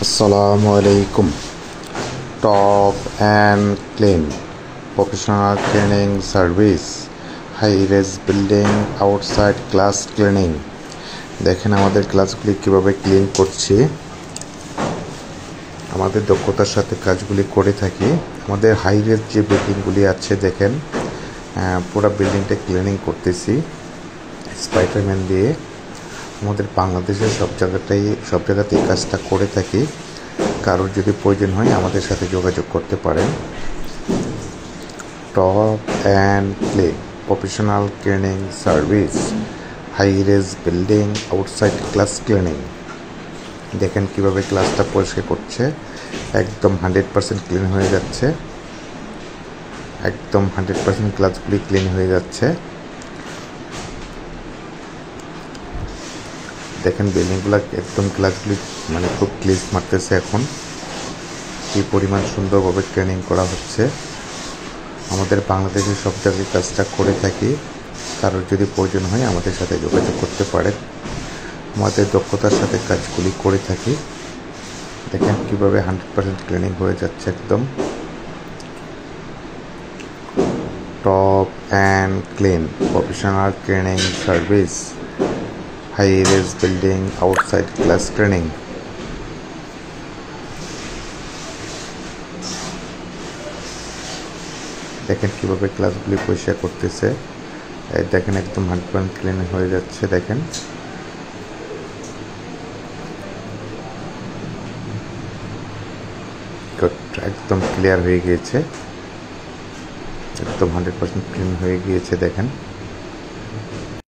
Assalamualaikum. Top and clean professional cleaning service, high-res building outside class cleaning. দেখেন আমাদের ক্লাসগুলি কিভাবে clean করছি। আমাদের দক্ষতার সাথে কাজগুলি করে থাকি। আমাদের হাই-রেজ যে বিল্ডিংগুলি আছে দেখেন, পুরো বিল্ডিংটা ক্লিনিং করতেছি স্পাইডারম্যান দিয়ে। আমাদের বাংলাদেশের সব জায়গাতেই কাজটা করে থাকি। কারোর যদি প্রয়োজন হয় আমাদের সাথে যোগাযোগ করতে পারেন। Top and clean professional cleaning service, high-raise building outside class cleaning. দেখেন কিভাবে ক্লাসটা পরিষ্কার করছে, একদম 100% ক্লিন হয়ে যাচ্ছে। একদম 100% ক্লাসগুলি ক্লিন হয়ে যাচ্ছে। দেখেন বিল্ডিংগুলো একদম ক্লাসগুলি মানে খুব ক্লিন মারতেছে। এখন কি পরিমাণ সুন্দরভাবে ট্রেনিং করা হচ্ছে। আমাদের বাংলাদেশের সব জায়গায় কাজটা করে থাকি। কারোর যদি প্রয়োজন হয় আমাদের সাথে যোগাযোগ করতে পারেন। আমাদের দক্ষতার সাথে কাজগুলি করে থাকি। দেখেন কিভাবে 100% ক্লিনিং হয়ে যাচ্ছে একদম। Top and clean professional cleaning service, high-rise building outside class cleaning. দেখেন কিভাবে ক্লাসগুলি পরিষ্কার করতেছে। দেখেন একদম 100% ক্লিন হয়ে যাচ্ছে। দেখেন একদম ক্লিয়ার হয়ে গিয়েছে, একদম 100% ক্লিন হয়ে গিয়েছে। দেখেন